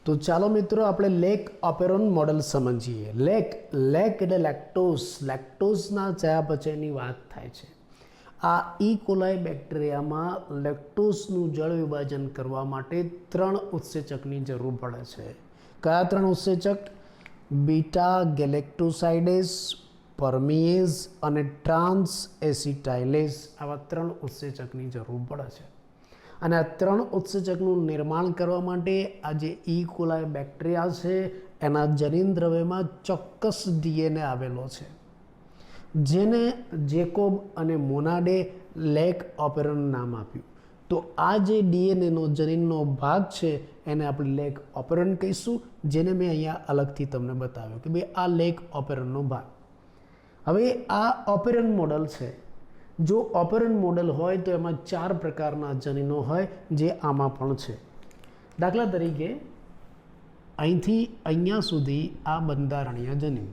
તો ચાલો મિત્રો આપણે લેક ઓપેરોન મોડલ સમજીએ. લેક એટલે લેક્ટોઝના ચયાપચયની વાત થાય છે. આ ઇકોલાઈ બેક્ટેરિયામાં લેક્ટોઝનું જળ વિભાજન કરવા માટે 3 ઉત્સેચકની જરૂર પડે છે. કયા 3 ઉત્સેચક? બીટા ગેલેક્ટોસાઇડેઝ, પરમિએઝ અને ટ્રાન્સ એસિટાઇલેઝ. આવા 3 ઉત્સેચકની જરૂર પડે છે. અને આ 3 ઉત્સેચકનું નિર્માણ કરવા માટે આ જે ઇકોલાઈ બેક્ટેરિયા છે એના જનીન દ્રવ્યમાં ચોક્કસ ડીએનએ આવેલો છે, જેને જેકોબ અને મોનાડે લેક ઓપેરોન નામ આપ્યું. તો આ જે ડીએનએનો જનીનનો ભાગ છે એને આપણે લેક ઓપેરોન કહીશું, જેને મેં અહીંયા અલગથી તમને બતાવ્યો કે ભાઈ આ લેક ઓપેરોનનો ભાગ. હવે આ ઓપેરોન મોડલ છે. જો ઓપેરોન મોડલ હોય તો એમાં 4 પ્રકારના જનીનો હોય, જે આમાં પણ છે. દાખલા તરીકે અહીંથી અહીંયા સુધી આ બંધારણીય જનીન,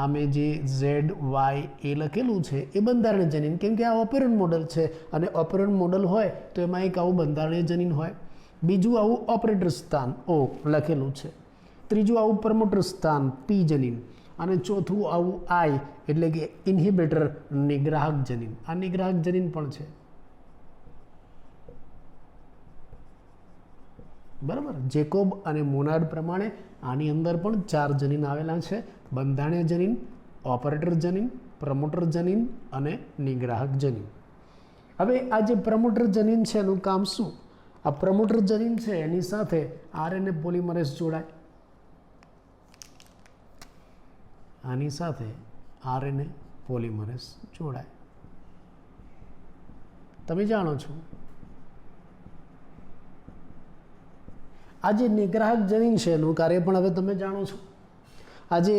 આ મેં જે ઝેડ વાય એ લખેલું છે એ બંધારણીય જનીન, કેમ કે આ ઓપેરોન મોડલ છે અને ઓપેરોન મોડલ હોય તો એમાં એક આવું બંધારણીય જનીન હોય. બીજું આવું ઓપરેટર સ્થાન ઓ લખેલું છે. ત્રીજું આવું પ્રમોટર સ્થાન પી જનીન. અને ચોથું આવું આઈ એટલે કે ઇન્હિબિટર નિગ્રાહક જનીન. આ નિગ્રાહક જનીન પણ છે, બરાબર. જેકોબ અને મોનાડ પ્રમાણે આની અંદર પણ 4 જનીન આવેલા છે: બંધારણીય જનીન, ઓપરેટર જનીન, પ્રમોટર જનીન અને નિગ્રાહક જનીન. હવે આ જે પ્રમોટર જનીન છે એનું કામ શું? આ પ્રમોટર જનીન છે એની સાથે આરએનએ પોલિમરેઝ જોડાય. આની સાથે આરએનએ પોલિમરેઝ જોડાય. તમે જાણો છો આ જે નિગ્રાહક જનીન છે એનું કાર્ય પણ હવે તમે જાણો છો. આ જે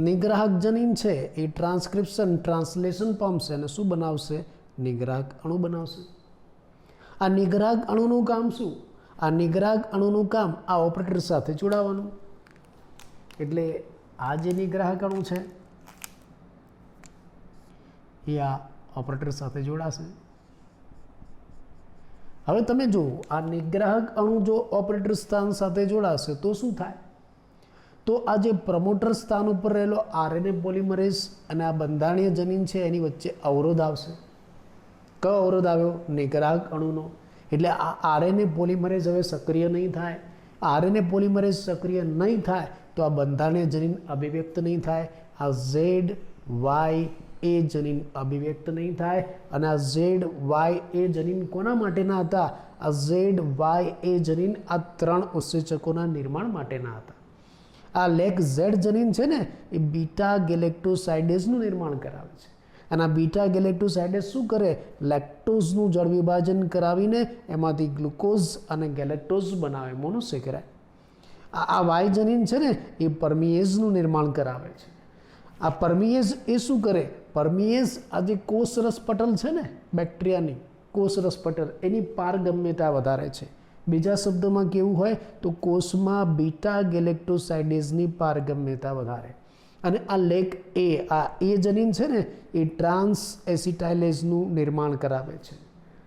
નિગ્રાહક જનીન છે એ ટ્રાન્સલેશન પામશે અને શું બનાવશે? નિગ્રાહક અણુ બનાવશે. આ નિગ્રાહક અણુનું કામ શું? આ નિગ્રાહક અણુનું કામ આ ઓપરેટર સાથે જોડાવાનું. એટલે આ જે નિગ્રાહક અણુ છે એ આ ઓપરેટર સાથે જોડાશે. હવે તમે જુઓ, આ નિગ્રાહક અણુ જો ઓપરેટર સ્થાન સાથે જોડાશે તો શું થાય? તો આ જે પ્રમોટર સ્થાન ઉપર રહેલો આરએનએ પોલિમરેઝ અને આ બંધારણીય જનીન છે એની વચ્ચે અવરોધ આવશે. કયો અવરોધ આવ્યો? નિગ્રાહક અણુનો. એટલે આ આરએનએ પોલિમરેઝ હવે સક્રિય નહીં થાય. આરએનએ પોલિમરેઝ સક્રિય નહીં થાય તો આ બંધારણીય જનીન અભિવ્યક્ત નહીં થાય. આ ઝેડ વાય એ જનીન અભિવ્યક્ત નહીં થાય. અને આ ઝેડ વાય એ જનીન કોના માટેના હતા? આ ઝેડ વાય એ જનીન આ 3 ઉત્સેચકોના નિર્માણ માટેના હતા. આ લેક ઝેડ જનીન છે ને એ બીટા ગેલેક્ટોસાઇડેઝનું નિર્માણ કરાવે છે. અને આ બીટા ગેલેક્ટોસાઇડેઝ શું કરે? લેક્ટોઝનું જળ વિભાજન કરાવીને એમાંથી ગ્લુકોઝ અને ગેલેક્ટોઝ બનાવે, મોનોસેકેરાઇડ. આ વાય જનીન છે ને એ પરમિએઝનું નિર્માણ કરાવે છે. આ પરમિએઝ એ શું કરે? પરમિએઝ આ જે કોષરસ પટલ છે ને બેક્ટેરિયાની કોષરસ પટલ, એની પારગમ્યતા વધારે છે. બીજા શબ્દોમાં કેવું હોય તો કોષમાં બીટા ગેલેક્ટોસાઇડેઝની પારગમ્યતા વધારે. અને આ લેક આ એ જનીન છે ને એ ટ્રાન્સ એસિટાઇલેઝનું નિર્માણ કરાવે છે.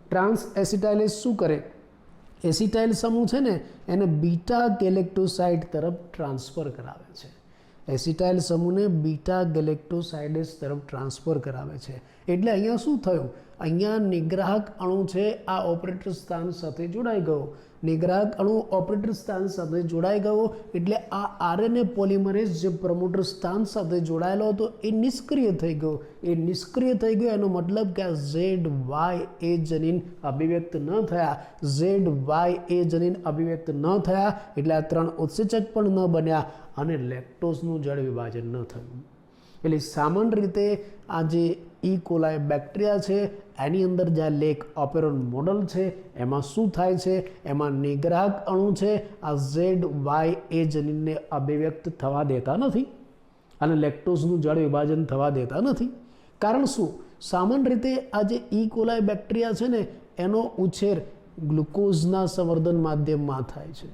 ટ્રાન્સ એસિટાઇલેઝ શું કરે? એસિટાઇલ સમૂહ છે ને એને બીટા ગેલેક્ટોસાઇડ તરફ ટ્રાન્સફર કરાવે છે. એસિટાઇલ સમૂહને બીટા ગેલેક્ટોસાઇડેઝ તરફ ટ્રાન્સફર કરાવે છે. એટલે અહીંયા શું થયું? અહીંયા નિગ્રાહક અણુ છે આ ઓપરેટર સ્થાન સાથે જોડાઈ ગયો. નિગ્રાહક અણુ ઓપરેટર સ્થાન સાથે જોડાઈ ગયો એટલે આ આરએનએ પોલિમરેઝ જે પ્રમોટર સ્થાન સાથે જોડાયેલો હતો એ નિષ્ક્રિય થઈ ગયો. એ નિષ્ક્રિય થઈ ગયો એનો મતલબ કે આ ઝેડ વાય એ જનીન અભિવ્યક્ત ન થયા. ઝેડ વાય એ જનીન અભિવ્યક્ત ન થયા એટલે આ 3 ઉત્સેચક પણ ન બન્યા અને લેક્ટોઝનું જળ વિભાજન ન થયું. એટલે સામાન્ય રીતે આ જે ઇકોલાઈ બેક્ટેરિયા છે એની અંદર જે લેક ઓપેરોન મોડલ છે એમાં શું થાય છે? એમાં નિગ્રાહક અણુ છે આ ઝેડ વાય એ જનીનને અભિવ્યક્ત થવા દેતા નથી અને લેક્ટોઝનું જળ વિભાજન થવા દેતા નથી. કારણ શું? સામાન્ય રીતે આ જે ઇકોલાઈ બેક્ટેરિયા છે ને એનો ઉછેર ગ્લુકોઝના સંવર્ધન માધ્યમમાં થાય છે.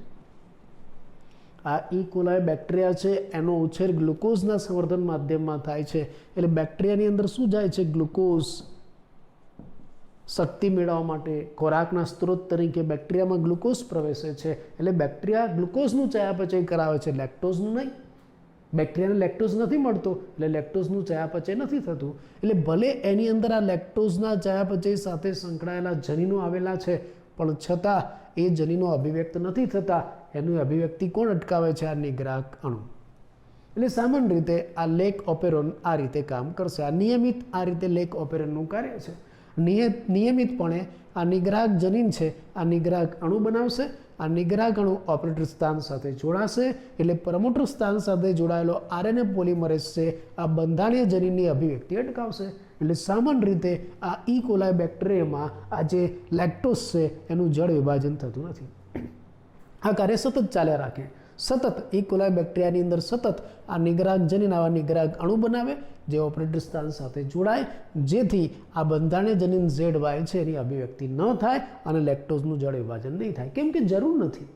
આ ઈ કોલાય બેક્ટેરિયા છે એનો ઉછેર ગ્લુકોઝના સંવર્ધન માધ્યમમાં થાય છે. એટલે બેક્ટેરિયાની અંદર શું જાય છે? ગ્લુકોઝ. શક્તિ મેળવવા માટે ખોરાકના સ્ત્રોત તરીકે બેક્ટેરિયામાં ગ્લુકોઝ પ્રવેશે છે. એટલે બેક્ટેરિયા ગ્લુકોઝનું ચયાપચય કરાવે છે, લેક્ટોઝનું નહીં. બેક્ટેરિયાને લેક્ટોઝ નથી મળતો એટલે લેક્ટોઝનું ચયાપચય નથી થતું. એટલે ભલે એની અંદર આ લેક્ટોઝના ચયાપચય સાથે સંકળાયેલા જનીનો આવેલા છે, પણ છતાં એ જનીનો અભિવ્યક્ત નથી થતા. એનું અભિવ્યક્તિ કોણ અટકાવે છે? આ નિગ્રાહક અણુ. એટલે સામાન્ય રીતે આ લેક ઓપેરોન આ રીતે કામ કરશે. આ નિયમિત આ રીતે લેક ઓપેરોનનું કાર્ય છે. નિયમિતપણે આ નિગ્રાહક જનીન છે, આ નિગ્રાહક અણુ બનાવશે. આ નિગ્રાહક અણુ ઓપરેટર સ્થાન સાથે જોડાશે. એટલે પ્રમોટર સ્થાન સાથે જોડાયેલો આરએનએ પોલિમરેઝ છે આ બંધારણીય જનીનની અભિવ્યક્તિ અટકાવશે. એટલે સામાન્ય રીતે આ ઈ કોલાય બેક્ટેરિયામાં આ જે લેક્ટોઝ છે એનું જળ વિભાજન થતું નથી. આ કાર્ય સતત ચાલ્યા રાખે. સતત ઈ કોલાય બેક્ટેરિયાની અંદર સતત આ નિગ્રાહક જનીન આવા નિગ્રાહક અણુ બનાવે જે ઓપરેટર સ્થાન સાથે જોડાય, જેથી આ બંધારણીય જનીન ZY છે એની અભિવ્યક્તિ ન થાય અને લેક્ટોઝનું જળ વિભાજન નહીં થાય. કેમ કે જરૂર નથી.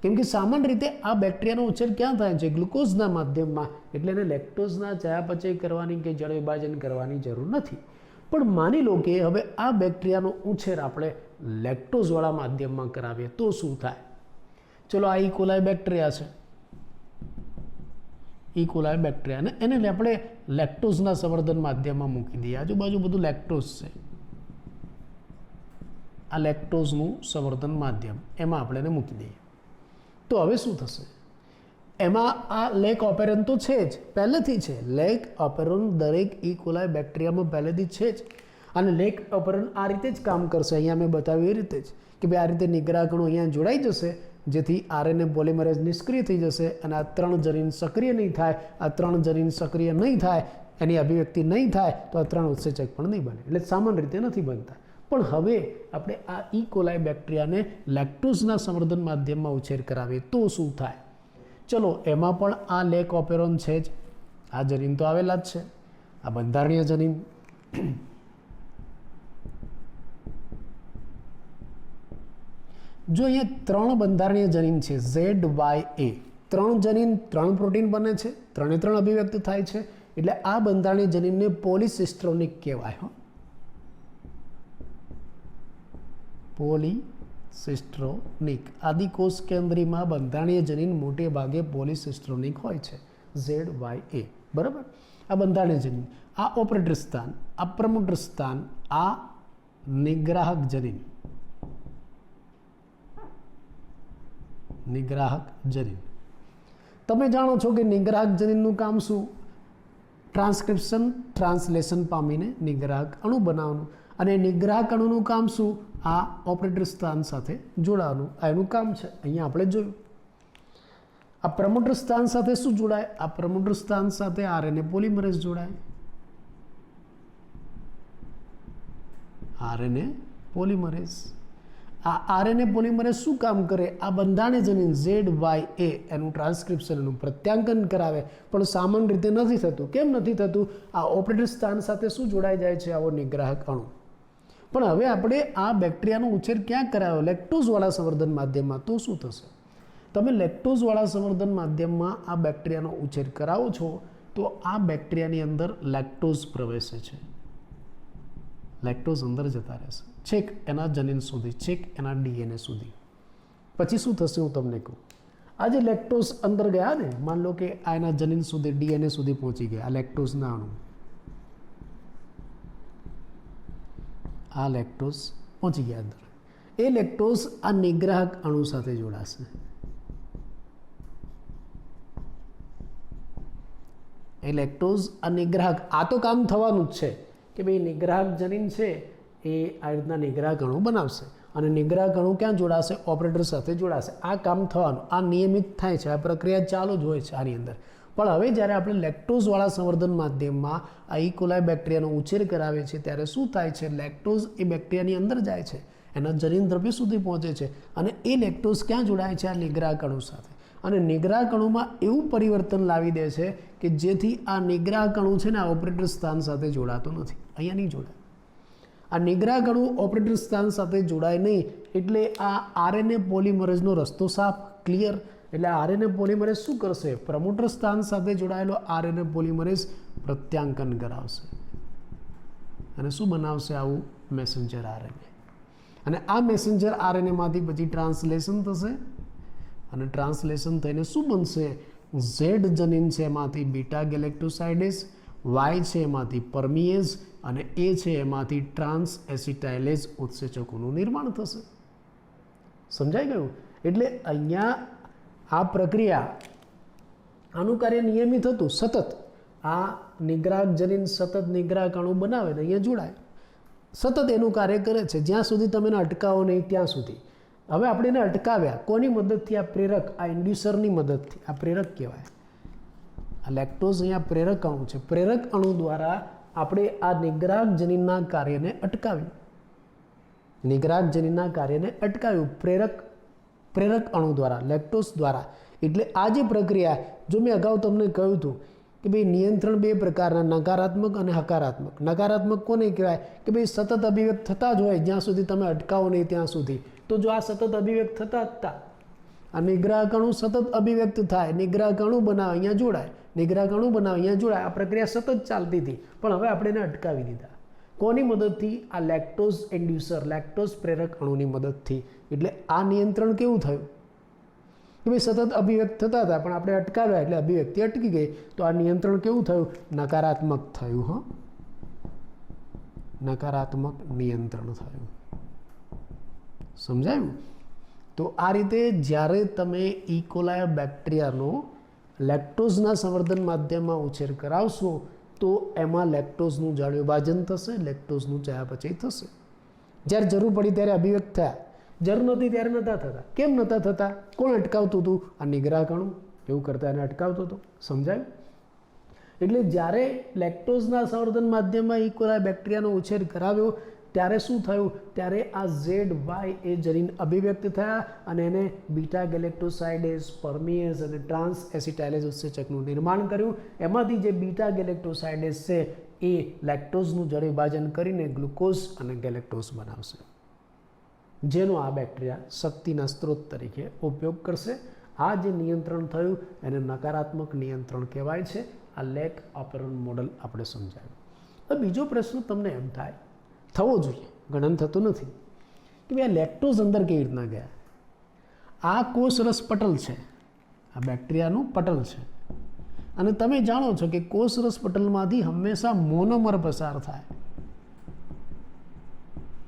કેમ કે સામાન્ય રીતે આ બેક્ટેરિયાનો ઉછેર ક્યાં થાય છે? ગ્લુકોઝના માધ્યમમાં. એટલે એને લેક્ટોઝના ચયાપચય કરવાની કે જળ વિભાજન કરવાની જરૂર નથી. પણ માની લો કે હવે આ બેક્ટેરિયાનો ઉછેર આપણે લેક્ટોઝવાળા માધ્યમમાં કરાવીએ તો શું થાય? ચલો, આ ઈ કોલાય બેક્ટેરિયા છે. ઈ કોલાય બેક્ટેરિયાને એને આપણે લેક્ટોઝના સંવર્ધન માધ્યમમાં મૂકી દઈએ. આજુબાજુ બધું લેક્ટોઝ છે. આ લેક્ટોઝનું સંવર્ધન માધ્યમ એમાં આપણે એને મૂકી દઈએ. તો હવે શું થશે? એમાં આ લેક ઓપેરોન તો છે જ, પહેલેથી છે. લેક ઓપેરોન દરેક ઈ કોલાય બેક્ટેરિયામાં પહેલેથી છે જ. અને લેક ઓપેરોન આ રીતે જ કામ કરશે. અહીંયા મેં બતાવ્યું એ રીતે જ કે ભાઈ આ રીતે નિગ્રાહક અણુ અહીંયા જોડાઈ જશે, જેથી આરએનએ પોલિમરેઝ નિષ્ક્રિય થઈ જશે અને આ 3 જનીન સક્રિય નહીં થાય. આ 3 જનીન સક્રિય નહીં થાય, એની અભિવ્યક્તિ નહીં થાય તો આ 3 ઉત્સેચક પણ નહીં બને. એટલે સામાન્ય રીતે નથી બનતા. પણ હવે આપણે આ ઈ કોલાય બેક્ટેરિયાને લેક્ટોઝના સંવર્ધન માધ્યમમાં ઉછેર કરાવીએ તો શું થાય? ચલો, એમાં પણ આ લેક ઓપેરોન છે જ. આ જનીન તો આવેલા જ છે, આ બંધારણીય જનીન. જો અહીંયા 3 બંધારણીય જનીન છે ZYA, 3 જનીન 3 પ્રોટીન બને છે, 3 અભિવ્યક્ત થાય છે. એટલે આ બંધારણીય જનીનને પોલિસિસ્ટ્રોનિક કહેવાય. પોલિસિસ્ટ્રોનિક. આદિકોષ કેન્દ્રીયમાં બંધારણીય જનીન મોટે ભાગે પોલિસિસ્ટ્રોનિક હોય છે, ZYA. બરાબર? આ બંધારણીય જનીન, આ ઓપરેટર સ્થાન, આ પ્રમોટર સ્થાન, આ નિગ્રાહક જનીન. નિગ્રાહક જનીન. તમે જાણો છો કે નિગ્રાહક જનીનનું કામ શું? ટ્રાન્સક્રિપ્શન, ટ્રાન્સલેશન પામીને નિગ્રાહક અણુ બનાવવાનું. અને નિગ્રાહક અણુનું કામ શું? આ ઓપરેટર સ્થાન સાથે જોડાવાનું. આ એનું કામ છે. અહીંયા આપણે જોયું. આ પ્રમોટર સ્થાન સાથે શું જોડાય? આ પ્રમોટર સ્થાન સાથે આરએનએ પોલિમરેઝ જોડાય. RNA polymerase. આ આરએનએ પોલિમરેઝ શું કામ કરે? આ બંધારણીય જનીન ZYA એનું ટ્રાન્સક્રિપ્શન, એનું પ્રત્યાંકન કરાવે. પણ સામાન્ય રીતે નથી થતું. કેમ નથી થતું? આ ઓપરેટર સ્થાન સાથે શું જોડાઈ જાય છે? આવો નિગ્રાહક અણુ. પણ હવે આપણે આ બેક્ટેરિયાનો ઉછેર ક્યાં કરાવ્યો? લેક્ટોઝવાળા સંવર્ધન માધ્યમમાં. તો શું થશે? તમે લેક્ટોઝવાળા સંવર્ધન માધ્યમમાં આ બેક્ટેરિયાનો ઉછેર કરાવો છો તો આ બેક્ટેરિયાની અંદર લેક્ટોઝ પ્રવેશે છે. લેક્ટોઝ અંદર જતા રહેશે છેક એના જનીન સુધી, છેક એના ડીએનએ સુધી. પછી શું થશે હું તમને કહું. આ જે લેક્ટોઝ અંદર ગયા ને, માન લો કે આ એના જનીન સુધી, ડીએનએ સુધી પહોંચી ગયા આ લેક્ટોઝના અણુ. આ લેક્ટોઝ પહોંચી ગયા અંદર. એ લેક્ટોઝ આ નિગ્રાહક અણુ સાથે જોડાશે. એ લેક્ટોઝ આ નિગ્રાહક, આ તો કામ થવાનું જ છે કે ભાઈ નિગ્રાહક જનીન છે એ આ રીતના નિગ્રાહક અણુ બનાવશે અને નિગ્રાહક અણુ ક્યાં જોડાશે? ઓપરેટર સાથે જોડાશે. આ કામ થવાનું, આ નિયમિત થાય છે, આ પ્રક્રિયા ચાલુ જ હોય છે આની અંદર. પણ હવે જ્યારે આપણે લેક્ટોઝવાળા સંવર્ધન માધ્યમમાં આ ઈ કોલાય બેક્ટેરિયાનો ઉછેર કરાવે છે ત્યારે શું થાય છે? લેક્ટોઝ એ બેક્ટેરિયાની અંદર જાય છે, એના જનીન દ્રવ્ય સુધી પહોંચે છે અને એ લેક્ટોઝ ક્યાં જોડાય છે? આ નિગ્રાહક અણુ સાથે. અને નિગ્રાહક અણુમાં એવું પરિવર્તન લાવી દે છે કે જેથી આ નિગ્રાહક અણુ છે ને આ ઓપરેટર સ્થાન સાથે જોડાતો નથી. અહીંયા નહીં જોડાય. આ નિગ્રાહક અણુ ઓપરેટર સ્થાન સાથે જોડાય નહીં એટલે આ આરએનએ પોલિમરેઝનો રસ્તો સાફ, ક્લિયર. એટલે આરએનએ પોલિમરેઝ શું કરશે? પ્રમોટર સ્થાન સાથે જોડાયેલો આરએનએ પોલિમરેઝ પ્રત્યાંકન કરાવશે અને શું બનાવશે? આવું મેસેન્જર આરએનએ. અને આ મેસેન્જર આરએનએમાંથી પછી ટ્રાન્સલેશન થશે અને ટ્રાન્સલેશન થઈને શું બનશે? ઝેડ જનીન છે એમાંથી બીટા ગેલેક્ટોસાઇડેઝ, વાય છે એમાંથી પરમિએઝ અને એ છે એમાંથી ટ્રાન્સ એસિટાઇલેઝ ઉત્સેચકોનું નિર્માણ થશે. સમજાઈ ગયું? એટલે અહીંયા આ પ્રક્રિયા, આનું કાર્ય નિયમિત હતું, સતત આ નિગ્રાહક જનીન સતત નિગ્રાહક અણુ બનાવે ને અહીંયા જોડાય, સતત એનું કાર્ય કરે છે જ્યાં સુધી તમે એને અટકાવો નહીં ત્યાં સુધી. હવે આપણે એને અટકાવ્યા કોની મદદથી? આ પ્રેરક, આ ઇન્ડ્યુસરની મદદથી. આ પ્રેરક કહેવાય. આ લેક્ટોઝ અહીંયા પ્રેરક અણુ છે. પ્રેરક અણુ દ્વારા આપણે આ નિગ્રાહક જનીનના કાર્યને અટકાવ્યું. નિગ્રાહક જનીનના કાર્યને અટકાવ્યું પ્રેરક અણુ દ્વારા, લેક્ટોઝ દ્વારા. એટલે આ જે પ્રક્રિયા, જો મેં અગાઉ તમને કહ્યું હતું કે ભાઈ નિયંત્રણ બે પ્રકારના, નકારાત્મક અને હકારાત્મક. નકારાત્મક કોને કહેવાય? કે ભાઈ સતત અભિવ્યક્ત થતા જ હોય જ્યાં સુધી તમે અટકાવો નહીં ત્યાં સુધી. તો જો આ સતત અભિવ્યક્ત થતા હતા, આ નિગ્રાહક અણુ સતત અભિવ્યક્ત થાય, નિગ્રાહક અણુ બનાવે અહીંયા જોડાય, નિગ્રાહક અણુ બનાવે અહીંયા જોડાય, આ પ્રક્રિયા સતત ચાલતી હતી. પણ હવે આપણે એને અટકાવી દીધા. કોની મદદથી? આ લેક્ટોઝ ઇન્ડ્યુસર, લેક્ટોઝ પ્રેરક અણુની મદદથી. એટલે આ નિયંત્રણ કેવું થયું? કે ભાઈ સતત અભિવ્યક્ત થતા હતા પણ આપણે અટકાવ્યા એટલે અભિવ્યક્તિ અટકી ગઈ. તો આ નિયંત્રણ કેવું થયું? નકારાત્મક થયું. હ, નકારાત્મક નિયંત્રણ થયું. સમજાયું? તો આ રીતે જ્યારે તમે ઇકોલાય બેક્ટેરિયાનો લેક્ટોઝના સંવર્ધન માધ્યમમાં ઉછેર કરાવશો તો એમાં લેક્ટોઝનું જળ વિભાજન થશે, લેક્ટોઝનું ચયાપચય થશે. જ્યારે જરૂર પડી ત્યારે અભિવ્યક્ત થયા, જરૂર નહોતી ત્યારે નહોતા થતા. કેમ નહોતા થતા? કોણ અટકાવતું હતું? આ નિગ્રાહક અણુ એવું કરતા એને અટકાવતો હતો. સમજાયું? એટલે જ્યારે લેક્ટોઝના સંવર્ધન માધ્યમમાં ઇકોલાય બેક્ટેરિયાનો ઉછેર કરાવ્યો ત્યારે શું થયું? ત્યારે આ ઝેડ વાય એ જનીન અભિવ્યક્ત થયા અને એને બીટા ગેલેક્ટોસાઇડેઝ, પરમિએઝ અને ટ્રાન્સ એસિટાઇલેઝ ઉત્સેચકનું નિર્માણ કર્યું. એમાંથી જે બીટા ગેલેક્ટોસાઇડેઝ છે એ લેક્ટોઝનું જળ વિભાજન કરીને ગ્લુકોઝ અને ગેલેક્ટોઝ બનાવશે, જેનો આ બેક્ટેરિયા શક્તિના સ્ત્રોત તરીકે ઉપયોગ કરશે. આ જે નિયંત્રણ થયું એને નકારાત્મક નિયંત્રણ કહેવાય છે. આ લેક ઓપેરોન મોડલ આપણે સમજાવ્યું. હવે બીજો પ્રશ્ન તમને એમ થાય, થવો જોઈએ, ગણન થતું નથી, કે ભાઈ આ લેક્ટોઝ અંદર કેવી રીતના ગયા? આ કોષરસ પટલ છે, આ બેક્ટેરિયાનું પટલ છે અને તમે જાણો છો કે કોષરસ પટલમાંથી હંમેશા મોનોમર પસાર થાય.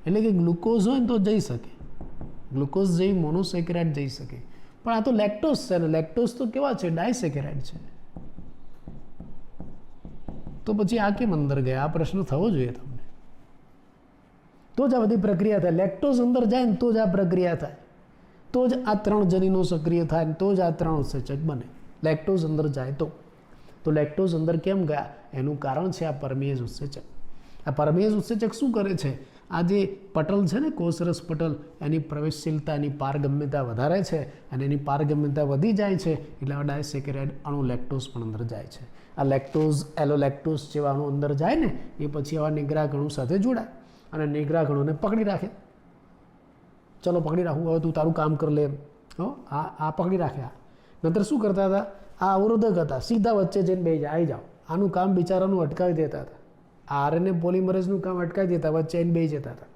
એટલે કે ગ્લુકોઝ હોય ને તો જઈ શકે, ગ્લુકોઝ જેવી મોનોસેકેરાઇડ જઈ શકે. પણ આ તો લેક્ટોઝ છે ને, લેક્ટોઝ તો કેવા છે? ડાયસેકેરાઇડ છે. તો પછી આ કેમ અંદર ગયા? આ પ્રશ્ન થવો જોઈએ તમને. તો જ આ બધી પ્રક્રિયા થાય. લેક્ટોઝ અંદર જાય ને તો જ આ પ્રક્રિયા થાય, તો જ આ ત્રણ જનીનો સક્રિય થાય ને તો જ આ ત્રણ ઉત્સેચક બને. લેક્ટોઝ અંદર જાય તો લેક્ટોઝ અંદર કેમ ગયા? એનું કારણ છે આ પરમિએઝ ઉત્સેચક. આ પરમિએઝ ઉત્સેચક શું કરે છે? આ જે પટલ છે ને, કોષરસ પટલ, એની પ્રવેશશીલતા, એની પારગમ્યતા વધારે છે અને એની પારગમ્યતા વધી જાય છે એટલે આ ડાયસેકેરાઇડ અણુ લેક્ટોઝ પણ અંદર જાય છે. આ લેક્ટોઝ, એલોલેક્ટોઝ જેવા અણુ અંદર જાય ને એ પછી આવા નિગ્રાહક અણુ સાથે જોડાય અને નિગ્રાહક અણુને પકડી રાખે. ચલો પકડી રાખું, હવે તું તારું કામ કર લે. આ પકડી રાખ્યા. નંતર શું કરતા હતા? આ અવરોધક હતા, સીધા વચ્ચે જઈને બે આવી જાઓ. આનું કામ બિચારાનું અટકાવી દેતા હતા. આ આરએનએ પોલિમરેઝનું કામ અટકાવી દેતા, વચ્ચે એને બે જતા હતા.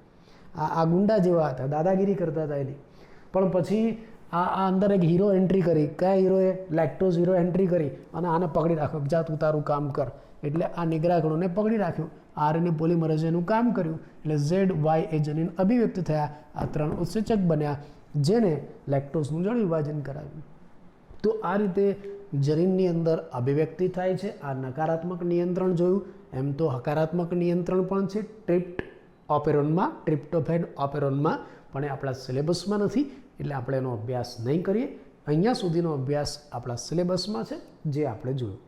આ ગુંડા જેવા હતા, દાદાગીરી કરતા હતા એની. પણ પછી આ અંદર એક હીરો એન્ટ્રી કરી. કયા હીરોએ? લેક્ટોઝ હીરો એન્ટ્રી કરી અને આને પકડી રાખ્યો. જા તું તારું કામ કર. એટલે આ નિગ્રાહક અણુને પકડી રાખ્યો. આરએનએ પોલિમરેઝ એનું કામ કર્યું એટલે ઝેડ વાય એ જનીન અભિવ્યક્ત થયા. આ ત્રણ ઉત્સેચક બન્યા જેને લેક્ટોઝનું જળ વિભાજન કરાવ્યું. તો આ રીતે જનીનની અંદર અભિવ્યક્તિ થાય છે. આ નકારાત્મક નિયંત્રણ જોયું. એમ તો હકારાત્મક નિયંત્રણ પણ છે ટ્રિપ્ટ ઓપેરોનમાં, ટ્રિપ્ટોફેન ઓપેરોનમાં, પણ એ આપણા સિલેબસમાં નથી એટલે આપણે એનો અભ્યાસ નહીં કરીએ. અહીંયા સુધીનો અભ્યાસ આપણા સિલેબસમાં છે જે આપણે જોયું.